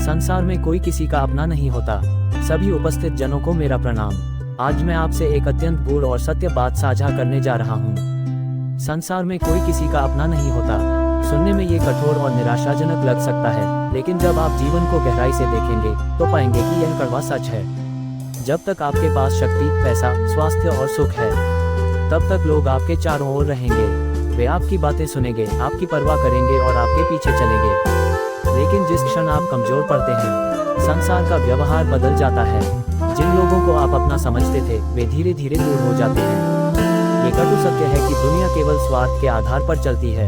संसार में कोई किसी का अपना नहीं होता। सभी उपस्थित जनों को मेरा प्रणाम। आज मैं आपसे एक अत्यंत गूढ़ और सत्य बात साझा करने जा रहा हूँ। संसार में कोई किसी का अपना नहीं होता। सुनने में ये कठोर और निराशाजनक लग सकता है, लेकिन जब आप जीवन को गहराई से देखेंगे तो पाएंगे कि यह कड़वा सच है। जब तक आपके पास शक्ति, पैसा, स्वास्थ्य और सुख है, तब तक लोग आपके चारों ओर रहेंगे। वे आपकी बातें सुनेंगे, आपकी परवाह करेंगे और आपके पीछे चलेंगे। लेकिन जिस क्षण आप कमजोर पड़ते हैं, संसार का व्यवहार बदल जाता है। जिन लोगों को आप अपना समझते थे, वे धीरे धीरे दूर हो जाते हैं। ये कटु सत्य है कि दुनिया केवल स्वार्थ के आधार पर चलती है।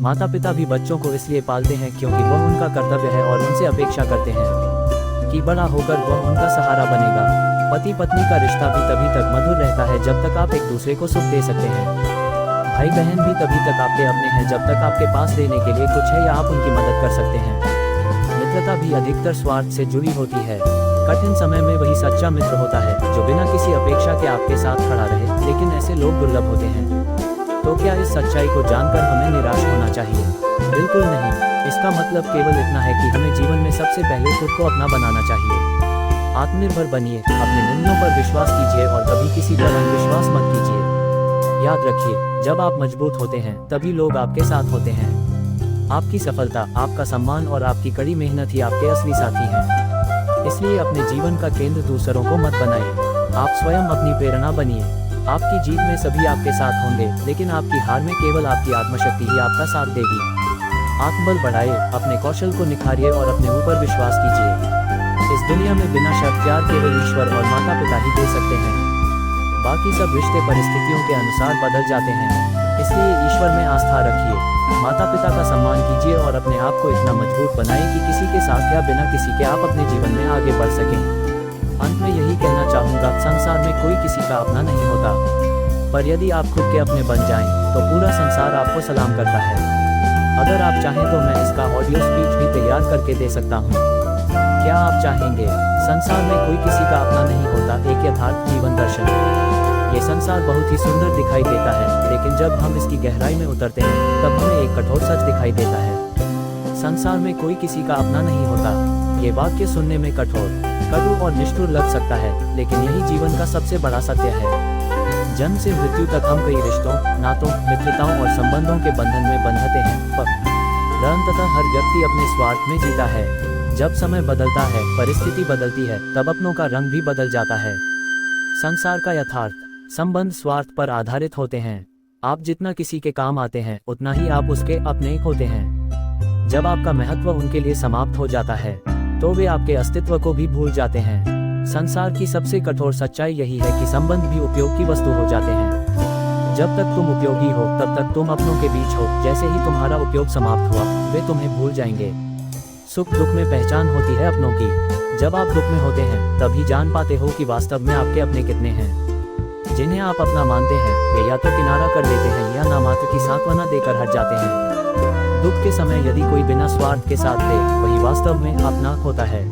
माता पिता भी बच्चों को इसलिए पालते हैं क्योंकि वह उनका कर्तव्य है और उनसे अपेक्षा करते हैं कि बड़ा होकर वह उनका सहारा बनेगा। पति पत्नी का रिश्ता भी तभी तक मधुर रहता है जब तक आप एक दूसरे को सुख दे सकते हैं। भाई बहन भी तभी तक आपके अपने हैं जब तक आपके पास देने के लिए कुछ है या आप उनकी मदद कर सकते हैं। मित्रता भी अधिकतर स्वार्थ से जुड़ी होती है। कठिन समय में वही सच्चा मित्र होता है जो बिना किसी अपेक्षा के आपके साथ खड़ा रहे, लेकिन ऐसे लोग दुर्लभ होते हैं। तो क्या इस सच्चाई को जानकर हमें निराश होना चाहिए? बिल्कुल नहीं। इसका मतलब केवल इतना है कि हमें जीवन में सबसे पहले खुद को अपना बनाना चाहिए। आत्मनिर्भर बनिए, अपने निर्णयों पर विश्वास कीजिए और कभी किसी पर अंधविश्वास मत कीजिए। याद रखिए, जब आप मजबूत होते हैं तभी लोग आपके साथ होते हैं। आपकी सफलता, आपका सम्मान और आपकी कड़ी मेहनत ही आपके असली साथी हैं। इसलिए अपने जीवन का केंद्र दूसरों को मत बनाइए। आप स्वयं अपनी प्रेरणा बनिए। आपकी जीत में सभी आपके साथ होंगे, लेकिन आपकी हार में केवल आपकी आत्मशक्ति ही आपका साथ देगी। आत्मबल बढ़ाइए, अपने कौशल को निखारिए और अपने ऊपर विश्वास कीजिए। इस दुनिया में बिना शर्त प्यार केवल ईश्वर और माता पिता ही दे सकते हैं। बाकी सब रिश्ते परिस्थितियों के अनुसार बदल जाते हैं। इसलिए ईश्वर में आस्था रखिए, माता पिता का सम्मान कीजिए और अपने आप को इतना मजबूत बनाइए कि किसी के साथ या बिना किसी के आप अपने जीवन में आगे बढ़ सकें। अंत में यही कहना चाहूँगा, संसार में कोई किसी का अपना नहीं होता, पर यदि आप खुद के अपने बन जाएं, तो पूरा संसार आपको सलाम करता है। अगर आप चाहें तो मैं इसका ऑडियो स्पीच भी तैयार करके दे सकता हूँ। क्या आप चाहेंगे? संसार में कोई किसी का अपना नहीं होता, एक यथार्थ जीवन दर्शन। ये संसार बहुत ही सुंदर दिखाई देता है, लेकिन जब हम इसकी गहराई में उतरते हैं तब हमें एक कठोर सच दिखाई देता है। संसार में कोई किसी का अपना नहीं होता। ये वाक्य सुनने में कठोर, कटु और निष्ठुर लग सकता है, लेकिन यही जीवन का सबसे बड़ा सत्य है। जन्म से मृत्यु तक हम कई रिश्तों, नातों, मित्रताओं और संबंधों के बंधन में बंधते हैं, पर अंततः हर व्यक्ति अपने स्वार्थ में जीता है। जब समय बदलता है, परिस्थिति बदलती है, तब अपनों का रंग भी बदल जाता है। संसार का यथार्थ संबंध स्वार्थ पर आधारित होते हैं। आप जितना किसी के काम आते हैं, उतना ही आप उसके अपने होते हैं। जब आपका महत्व उनके लिए समाप्त हो जाता है, तो वे आपके अस्तित्व को भी भूल जाते हैं। संसार की सबसे कठोर सच्चाई यही है कि संबंध भी उपयोग की वस्तु हो जाते हैं। जब तक तुम उपयोगी हो, तब तक तुम अपनों के बीच हो। जैसे ही तुम्हारा उपयोग समाप्त हुआ, वे तुम्हें भूल जाएंगे। सुख दुख में पहचान होती है अपनों की। जब आप दुख में होते हैं, तभी जान पाते हो कि वास्तव में आपके अपने कितने हैं। जिन्हें आप अपना मानते हैं, वे या तो किनारा कर लेते हैं या नामात्र की सांत्वना देकर हट जाते हैं। दुख के समय यदि कोई बिना स्वार्थ के साथ दे, वही वास्तव में अपना होता है।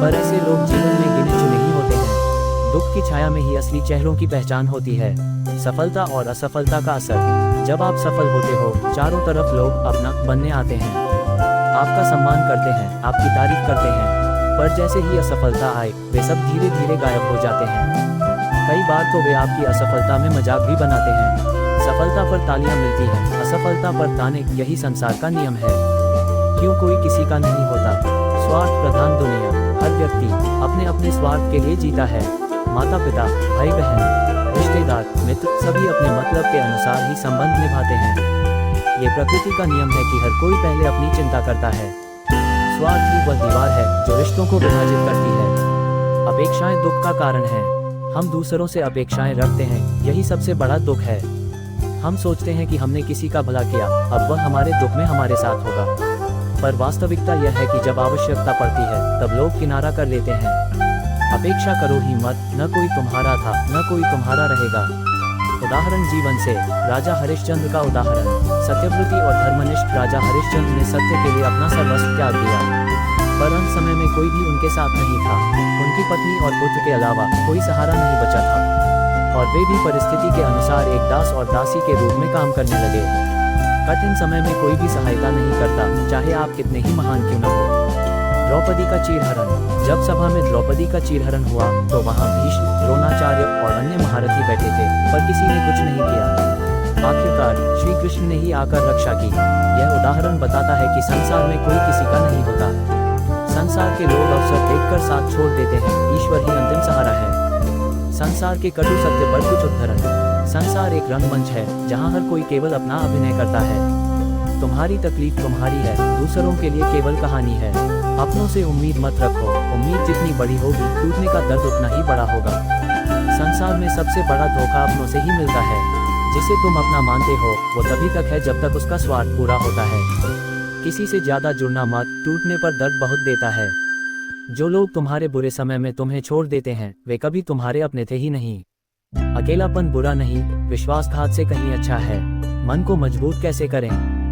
पर ऐसे लोग जीवन में गिने चुने ही होते हैं। दुख की छाया में ही असली चेहरों की पहचान होती है। सफलता और असफलता का असर। जब आप सफल होते हो, चारों तरफ लोग अपना बनने आते हैं, आपका सम्मान करते हैं, आपकी तारीफ करते हैं। पर जैसे ही असफलता आए, वे सब धीरे धीरे गायब हो जाते हैं। कई बार तो वे आपकी असफलता में मजाक भी बनाते हैं। सफलता पर तालियां मिलती हैं, असफलता पर ताने। यही संसार का नियम है। क्यों कोई किसी का नहीं होता? स्वार्थ प्रधान दुनिया। हर व्यक्ति अपने अपने स्वार्थ के लिए जीता है। माता पिता, भाई बहन, रिश्तेदार, मित्र सभी अपने मतलब के अनुसार ही संबंध निभाते हैं। ये प्रकृति का नियम है कि हर कोई पहले अपनी चिंता करता है। स्वार्थ ही वह दीवार है जो रिश्तों को विभाजित करती है। अपेक्षाएं दुख का कारण है। हम दूसरों से अपेक्षाएं रखते हैं, यही सबसे बड़ा दुख है। हम सोचते हैं कि हमने किसी का भला किया, अब वह हमारे दुख में हमारे साथ होगा। पर वास्तविकता यह है कि जब आवश्यकता पड़ती है, तब लोग किनारा कर लेते हैं। अपेक्षा करो ही मत, न कोई तुम्हारा था, न कोई तुम्हारा रहेगा। उदाहरण जीवन से। राजा हरिश्चंद्र का उदाहरण। सत्यव्रती और धर्मनिष्ठ राजा हरिश्चंद्र ने सत्य के लिए अपना सर्वस्व त्याग दिया, पर अंत समय में कोई भी उनके साथ नहीं था। उनकी पत्नी और पुत्र के अलावा कोई सहारा नहीं बचा था, और वे भी परिस्थिति के अनुसार एक दास और दासी के रूप में काम करने लगे। कठिन समय में कोई भी सहायता नहीं करता, चाहे आप कितने ही महान क्यों न हो। द्रौपदी का चीरहरण। जब सभा में द्रौपदी का चीरहरण हुआ तो वहां भीष्म, द्रोणाचार्य और अन्य महारथी बैठे थे, पर किसी ने कुछ नहीं किया। आखिरकार श्री कृष्ण ने ही आकर रक्षा की। यह उदाहरण बताता है कि संसार में कोई किसी का नहीं होता। संसार के लोग अवसर देखकर साथ छोड़ देते हैं, ईश्वर ही अंतिम सहारा है। संसार के कटु सत्य पर कुछ उदाहरण। संसार एक रंगमंच है जहाँ हर कोई केवल अपना अभिनय करता है। तुम्हारी तकलीफ तुम्हारी है, दूसरों के लिए केवल कहानी है। अपनों से उम्मीद मत रखो, उम्मीद जितनी बड़ी होगी टूटने का दर्द उतना ही बड़ा होगा। संसार में सबसे बड़ा धोखा अपनों से ही मिलता है। जिसे तुम अपना मानते हो वो तभी तक है जब तक उसका स्वार्थ पूरा होता है। किसी से ज्यादा जुड़ना मत, टूटने पर दर्द बहुत देता है। जो लोग तुम्हारे बुरे समय में तुम्हें छोड़ देते हैं वे कभी तुम्हारे अपने थे ही नहीं। अकेलापन बुरा नहीं, विश्वासघात से कहीं अच्छा है। मन को मजबूत कैसे करें?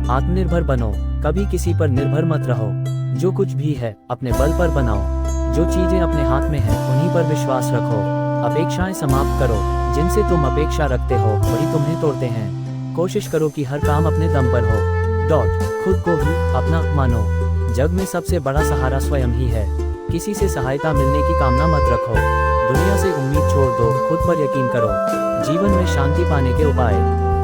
आत्मनिर्भर बनो, कभी किसी पर निर्भर मत रहो। जो कुछ भी है अपने बल पर बनाओ। जो चीजें अपने हाथ में हैं उन्हीं पर विश्वास रखो। अपेक्षाएं समाप्त करो, जिनसे तुम अपेक्षा रखते हो वही तुम्हें तोड़ते हैं। कोशिश करो कि हर काम अपने दम पर हो। खुद को ही अपना मानो। जग में सबसे बड़ा सहारा स्वयं ही है। किसी से सहायता मिलने की कामना मत रखो। दुनिया से उम्मीद छोड़ दो, खुद पर यकीन करो। जीवन में शांति पाने के उपाय,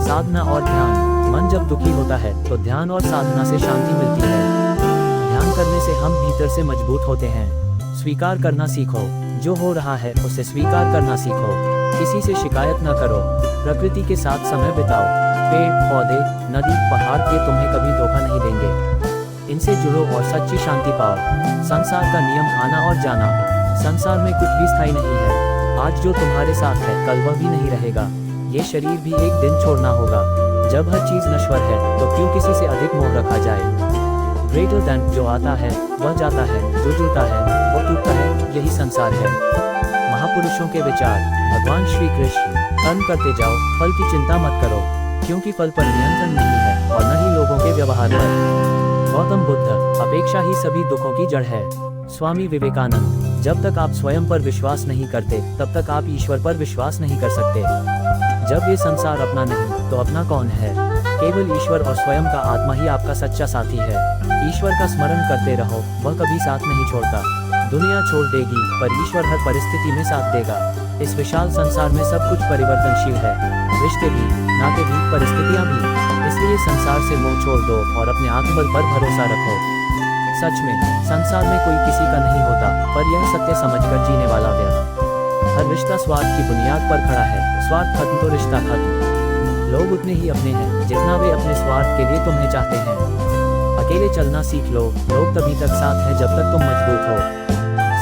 साधना और ध्यान। मन जब दुखी होता है तो ध्यान और साधना से शांति मिलती है। ध्यान करने से हम भीतर से मजबूत होते हैं। स्वीकार करना सीखो, जो हो रहा है उसे स्वीकार करना सीखो। किसी से शिकायत न करो। प्रकृति के साथ समय बिताओ। पेड़ पौधे, नदी, पहाड़ के तुम्हें कभी धोखा नहीं देंगे। इनसे जुड़ो और सच्ची शांति पाओ। संसार का नियम आना और जाना। संसार में कुछ भी स्थायी नहीं है। आज जो तुम्हारे साथ है कल वह भी नहीं रहेगा। ये शरीर भी एक दिन छोड़ना होगा। जब हर चीज नश्वर है तो क्यों किसी से अधिक मोह रखा जाए। ग्रेटर देन, जो आता है वह जाता है, जो जुड़ता है वो टूटता है, यही संसार है। महापुरुषों के विचार। भगवान श्री कृष्ण। कर्म करते जाओ, फल की चिंता मत करो, क्योंकि फल पर नियंत्रण नहीं है और न ही लोगों के व्यवहार पर। गौतम बुद्ध। अपेक्षा ही सभी दुखों की जड़ है। स्वामी विवेकानंद। जब तक आप स्वयं पर विश्वास नहीं करते तब तक आप ईश्वर पर विश्वास नहीं कर सकते। जब ये संसार अपना नहीं तो अपना कौन है? केवल ईश्वर और स्वयं का आत्मा ही आपका सच्चा साथी है। ईश्वर का स्मरण करते रहो, वह कभी साथ नहीं छोड़ता। दुनिया छोड़ देगी पर ईश्वर हर परिस्थिति में साथ देगा। इस विशाल संसार में सब कुछ परिवर्तनशील है, रिश्ते भी, नाते भी, परिस्थितियां भी। इसलिए संसार से मोह छोड़ दो और अपने आत्मबल पर भरोसा रखो। सच में संसार में कोई किसी का नहीं होता, पर यह सत्य समझकर जीने वाला व्यक्ति। हर रिश्ता स्वार्थ की बुनियाद पर खड़ा है। स्वार्थ खत्म तो रिश्ता खत्म। लोग उतने ही अपने हैं जितना वे अपने स्वार्थ के लिए तुम्हें चाहते हैं। अकेले चलना सीख लो, लोग तभी तक साथ हैं जब तक तुम मजबूत हो।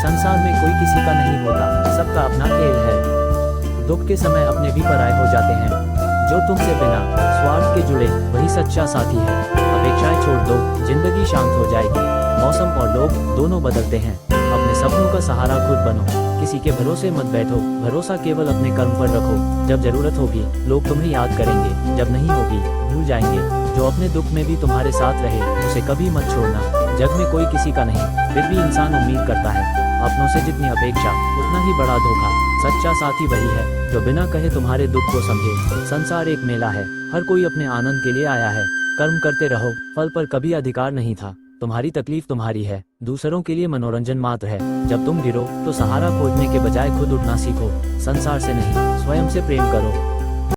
संसार में कोई किसी का नहीं होता, सबका अपना खेल है। दुख के समय अपने भी पराये हो जाते हैं। जो तुमसे बिना स्वार्थ के जुड़े वही सच्चा साथी है। अपेक्षाएं छोड़ दो, जिंदगी शांत हो जाएगी। मौसम और लोग दोनों बदलते हैं। अपने सपनों का सहारा खुद बनो, किसी के भरोसे मत बैठो। भरोसा केवल अपने कर्म पर रखो। जब जरूरत होगी लोग तुम्हें याद करेंगे, जब नहीं होगी भूल जाएंगे। जो अपने दुख में भी तुम्हारे साथ रहे उसे कभी मत छोड़ना। जग में कोई किसी का नहीं, फिर भी इंसान उम्मीद करता है। अपनों से जितनी अपेक्षा उतना ही बड़ा धोखा। सच्चा साथी वही है जो बिना कहे तुम्हारे दुख को समझे। संसार एक मेला है, हर कोई अपने आनंद के लिए आया है। कर्म करते रहो, फल पर कभी अधिकार नहीं था। तुम्हारी तकलीफ तुम्हारी है, दूसरों के लिए मनोरंजन मात्र है। जब तुम गिरो तो सहारा खोजने के बजाय खुद उठना सीखो। संसार से नहीं, स्वयं से प्रेम करो।